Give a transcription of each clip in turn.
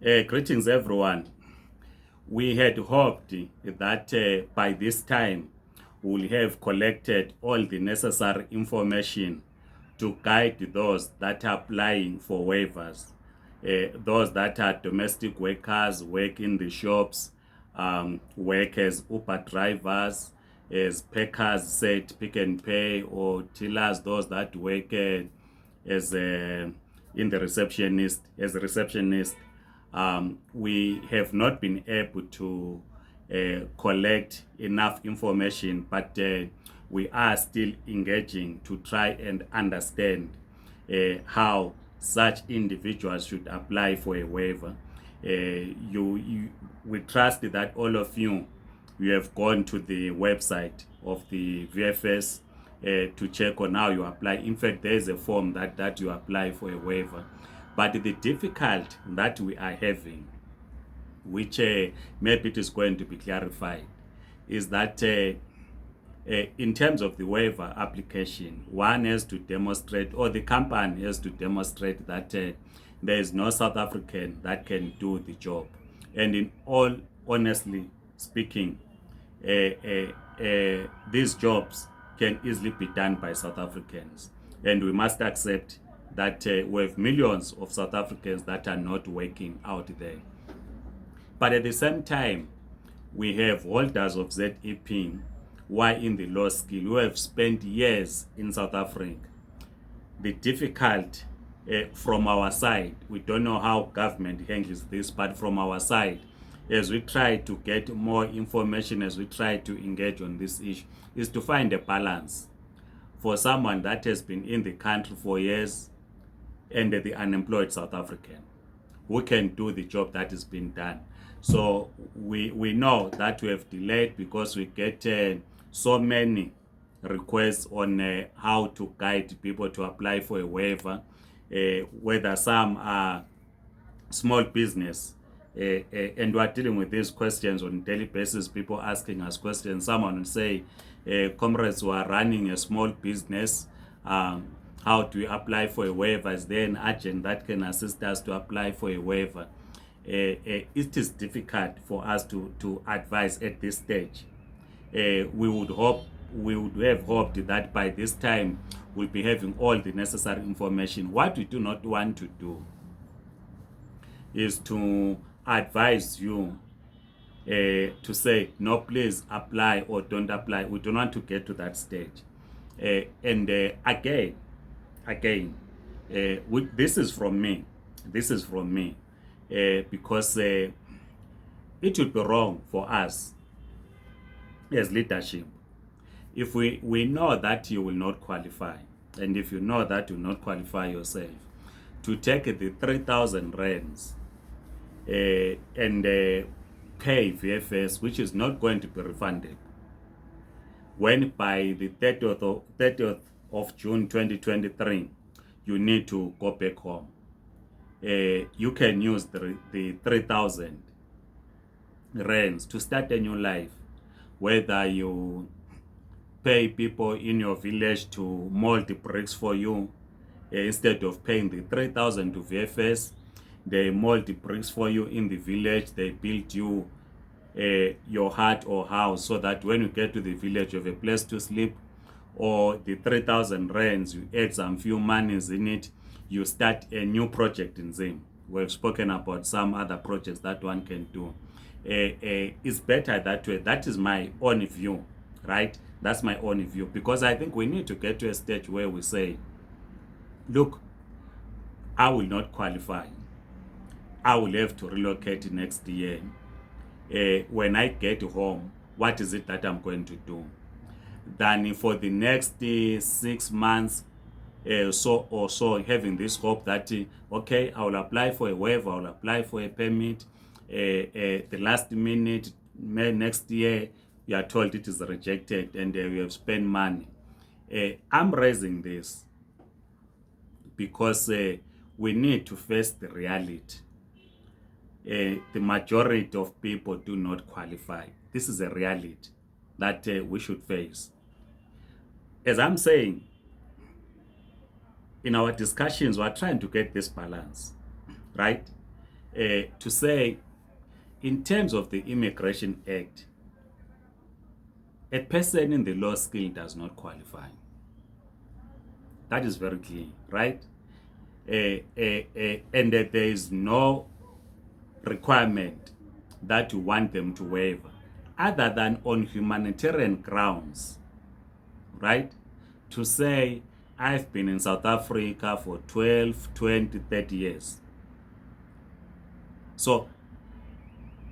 Greetings, everyone. We had hoped that by this time we'll have collected all the necessary information to guide those that are applying for waivers, those that are domestic workers, work in the shops, work as Uber drivers, as packers, said pick and pay, or tellers, those that work as in the receptionist, as a receptionist. We have not been able to collect enough information, but we are still engaging to try and understand how such individuals should apply for a waiver. We trust that all of you have gone to the website of the VFS to check on how you apply. In fact, there is a form that you apply for a waiver. But the difficulty that we are having, which maybe it is going to be clarified, is that in terms of the waiver application, one has to demonstrate, or the company has to demonstrate that there is no South African that can do the job. And in all honestly speaking, these jobs can easily be done by South Africans. And we must accept that we have millions of South Africans that are not working out there. But at the same time, we have holders of ZEP who are in the low skill, who have spent years in South Africa. The difficult from our side, we don't know how government handles this, but from our side, as we try to get more information, as we try to engage on this issue, is to find a balance for someone that has been in the country for years and the unemployed South African who can do the job that is being done. So we know that we have delayed because we get so many requests on how to guide people to apply for a waiver, whether some are small business, and we're dealing with these questions on a daily basis, people asking us questions. Someone will say, comrades who are running a small business, how do we apply for a waiver? Is there an agent that can assist us to apply for a waiver? It is difficult for us to advise at this stage. We would have hoped that by this time we'll be having all the necessary information. What we do not want to do is to advise you to say, no, please apply or don't apply. We don't want to get to that stage. And again, this is from me. This is from me. Because it would be wrong for us as leadership if we know that you will not qualify, and if you know that you will not qualify yourself, to take the 3,000 rands and pay VFS, which is not going to be refunded, when by the 30th of June 2023 you need to go back home. You can use the 3,000 rands to start a new life, whether you pay people in your village to mold the bricks for you, instead of paying the 3,000 to VFS, they mold the bricks for you in the village, they build you your hut or house, so that when you get to the village you have a place to sleep. Or the 3,000 rands, you add some few monies in it, you start a new project in Zim. We've spoken about some other projects that one can do. It's better that way. That is my own view, right? That's my own view, because I think we need to get to a stage where we say, look, I will not qualify. I will have to relocate next year. When I get home, what is it that I'm going to do? Then for the next 6 months so having this hope that okay, I will apply for a waiver, I will apply for a permit, the last minute next year you are told it is rejected, and you have spent money. I'm raising this because we need to face the reality. The majority of people do not qualify. This is a reality that we should face. As I'm saying, in our discussions, we're trying to get this balance, right? to say, in terms of the Immigration Act, a person in the low skill does not qualify. That is very clear, right? And that there is no requirement that you want them to waiver, other than on humanitarian grounds, right? To say, I've been in South Africa for 12, 20, 30 years. So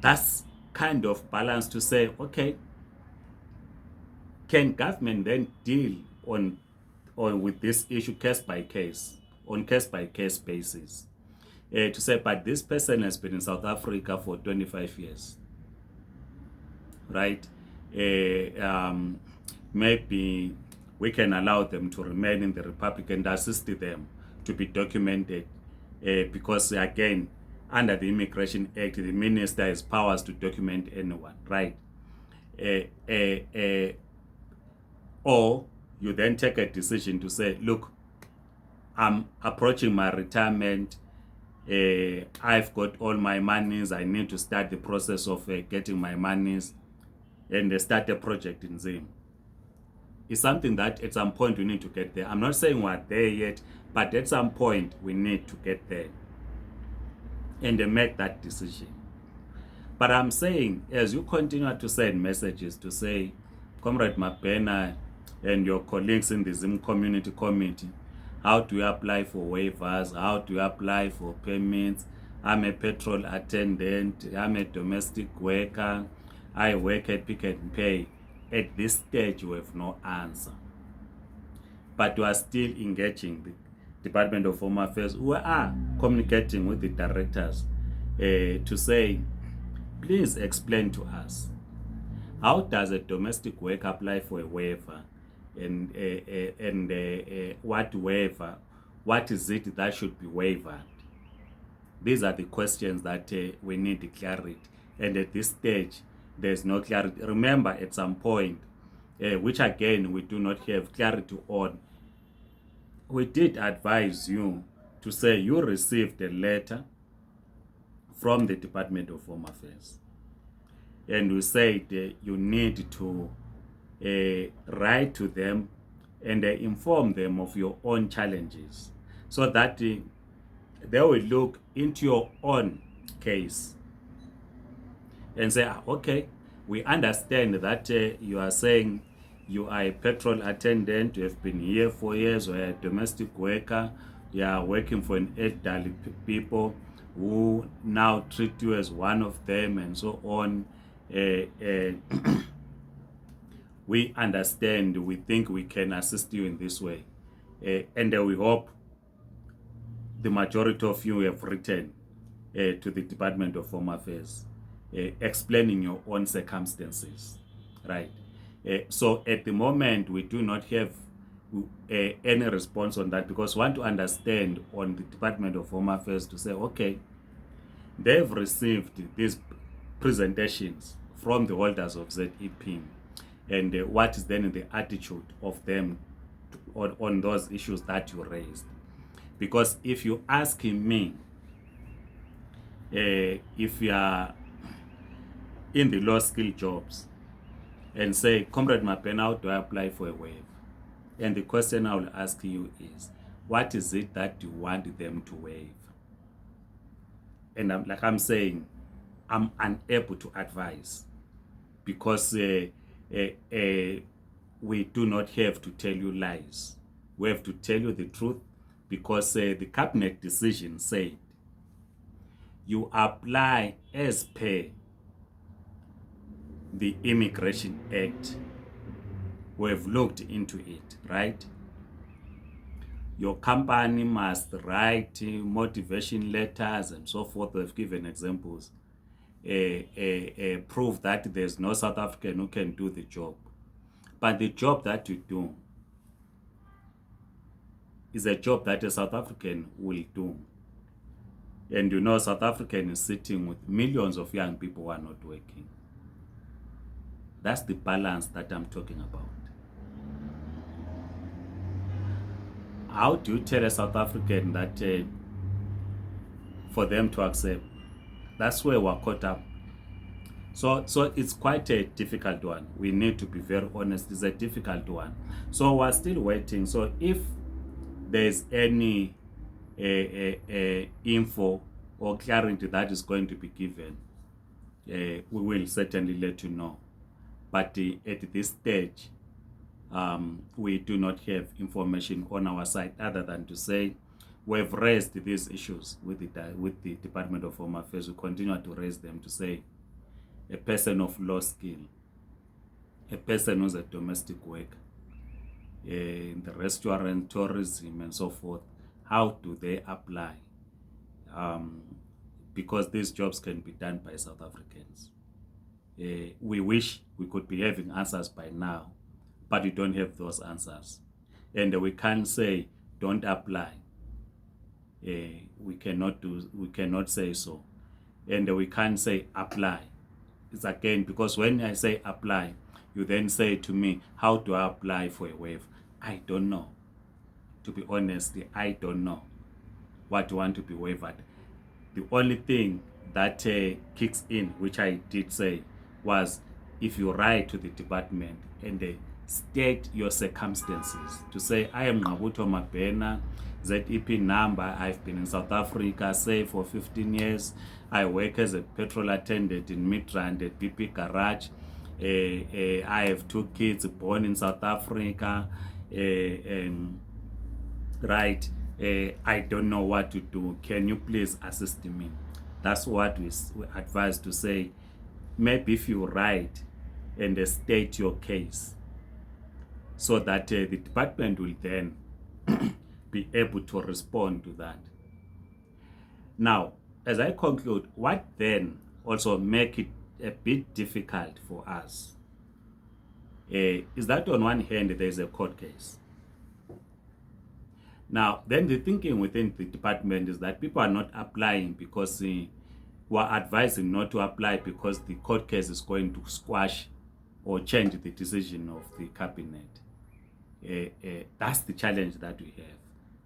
that's kind of balance to say, okay, can government then deal on with this issue case by case, on case by case basis? To say, but this person has been in South Africa for 25 years, right? Maybe we can allow them to remain in the Republic and assist them to be documented, because again, under the Immigration Act, the minister has powers to document anyone, right? Or you then take a decision to say, look, I'm approaching my retirement, I've got all my monies, I need to start the process of getting my monies, and start a project in Zim. It's something that at some point we need to get there. I'm not saying we're there yet, but at some point we need to get there and make that decision. But I'm saying, as you continue to send messages to say, Comrade Mapena and your colleagues in the Zim Community Committee, how do you apply for waivers? How do you apply for payments? I'm a petrol attendant. I'm a domestic worker. I work at Pick and Pay. At this stage, you have no answer. But you are still engaging the Department of Home Affairs, who are communicating with the directors to say, please explain to us, how does a domestic worker apply for a waiver? And what waiver? What is it that should be waived? These are the questions that we need clarity. And at this stage, there's no clarity. Remember, at some point, which again we do not have clarity on, we did advise you to say you received a letter from the Department of Home Affairs. And we said you need to write to them and inform them of your own challenges, so that they will look into your own case and say, okay, we understand that you are saying you are a petrol attendant, you have been here for years, or a domestic worker, you are working for an elderly people who now treat you as one of them, and so on. We understand, we think we can assist you in this way. And we hope the majority of you have written to the Department of Home Affairs, explaining your own circumstances, right? So at the moment, we do not have any response on that, because we want to understand on the Department of Home Affairs to say, okay, they've received these presentations from the holders of ZEP, and what is then the attitude of them on those issues that you raised. Because if you ask me, if you are in the low skill jobs and say, Comrade Mapena, how do I apply for a waiver? And the question I will ask you is, what is it that you want them to waive? And I'm saying, I'm unable to advise, because we do not have to tell you lies. We have to tell you the truth, because the cabinet decision said you apply as per the Immigration Act. We have looked into it, right? Your company must write motivation letters and so forth. We've given examples. Prove that there's no South African who can do the job. But the job that you do is a job that a South African will do. And you know, South African is sitting with millions of young people who are not working. That's the balance that I'm talking about. How do you tell a South African that for them to accept That's where we're caught up. So it's quite a difficult one. We need to be very honest. It's a difficult one. So we're still waiting. So if there's any info or clarity that is going to be given, we will certainly let you know. But at this stage, we do not have information on our side other than to say we've raised these issues with the Department of Home Affairs. We continue to raise them to say a person of low skill, a person who's a domestic worker, in the restaurant, tourism, and so forth, how do they apply? Because these jobs can be done by South Africans. We wish we could be having answers by now, but we don't have those answers. And we can't say, don't apply. We cannot say so. And we can't say apply. It's again, because when I say apply, you then say to me, how do I apply for a waiver? I don't know. To be honest, I don't know what you want to be waived. The only thing that kicks in, which I did say, was if you write to the department and state your circumstances, to say, I am Ngabuto Mabena, ZEP number, I've been in South Africa, say, for 15 years. I work as a petrol attendant in Midrand at BP Garage. I have 2 kids born in South Africa. Right, I don't know what to do. Can you please assist me? That's what we advise to say. Maybe if you write and state your case, so that the department will then be able to respond to that. Now, as I conclude, what then also make it a bit difficult for us is that on one hand, there's a court case. Now, then the thinking within the department is that people are not applying because we're advising not to apply because the court case is going to squash or change the decision of the cabinet. That's the challenge that we have.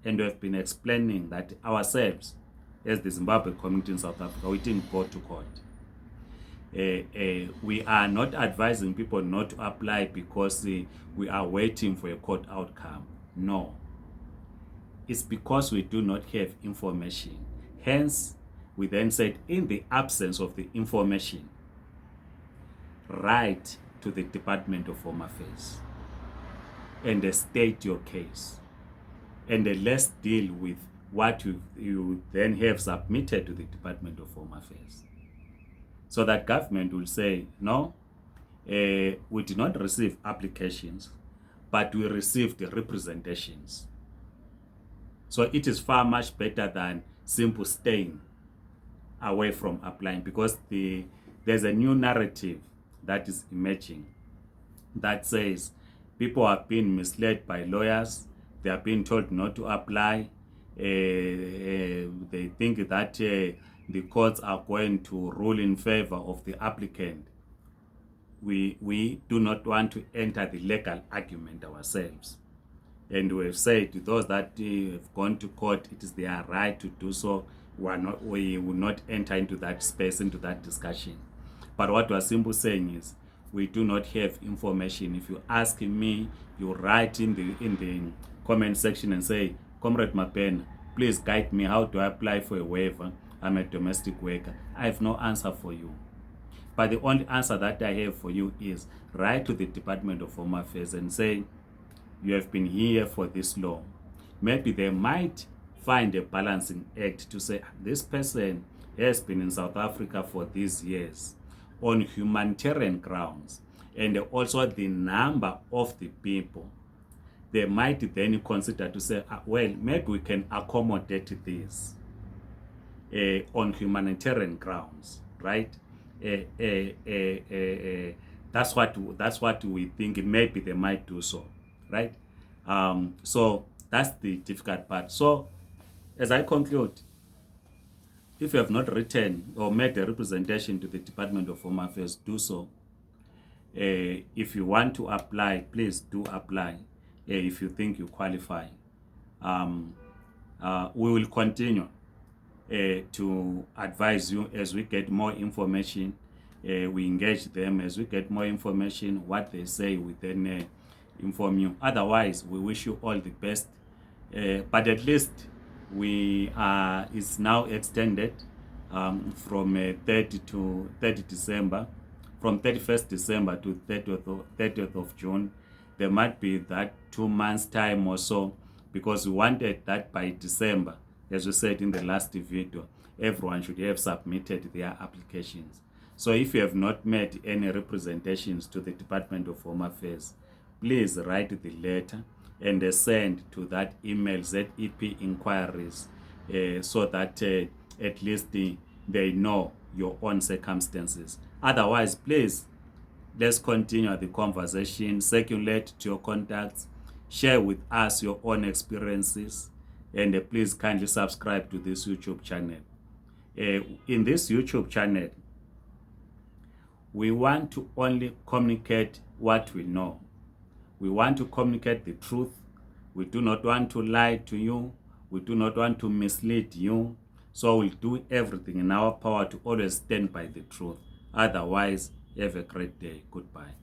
And we have been explaining that ourselves, as the Zimbabwe community in South Africa, we didn't go to court. We are not advising people not to apply because we are waiting for a court outcome. No. It's because we do not have information. Hence, we then said, in the absence of the information, write to the Department of Home Affairs and state your case. And let's deal with what you then have submitted to the Department of Home Affairs. So that government will say, no, we did not receive applications, but we received representations. So it is far much better than simple staying away from applying, because there's a new narrative that is emerging that says people are being misled by lawyers. They are being told not to apply. They think that the courts are going to rule in favor of the applicant. We do not want to enter the legal argument ourselves. And we have said to those that have gone to court, it is their right to do so. We will not enter into that space, into that discussion. But what we are simply saying is, we do not have information. If you ask me, you write in the comment section and say, Comrade Mapen, please guide me. How do I apply for a waiver? I'm a domestic worker. I have no answer for you. But the only answer that I have for you is write to the Department of Home Affairs and say, you have been here for this long. Maybe they might find a balancing act to say, this person has been in South Africa for these years on humanitarian grounds, and also the number of the people. They might then consider to say, well, maybe we can accommodate this on humanitarian grounds, right? That's what we think. Maybe they might do so, right? So that's the difficult part. So as I conclude, if you have not written or made a representation to the Department of Home Affairs, do so. If you want to apply, please do apply. If you think you qualify, we will continue to advise you as we get more information. We engage them as we get more information. What they say, we then inform you. Otherwise, we wish you all the best. But at least we are is now extended from 30 December, from 31st December to 30th of June. There might be that 2 months time or so, because we wanted that by December, as we said in the last video, everyone should have submitted their applications. So if you have not made any representations to the Department of Home Affairs, please write the letter and send to that email, ZEP inquiries, so that at least they know your own circumstances. Otherwise, please, let's continue the conversation, circulate to your contacts, share with us your own experiences, and please kindly subscribe to this YouTube channel. In this YouTube channel, we want to only communicate what we know. We want to communicate the truth. We do not want to lie to you. We do not want to mislead you. So we'll do everything in our power to always stand by the truth. Otherwise, have a great day. Goodbye.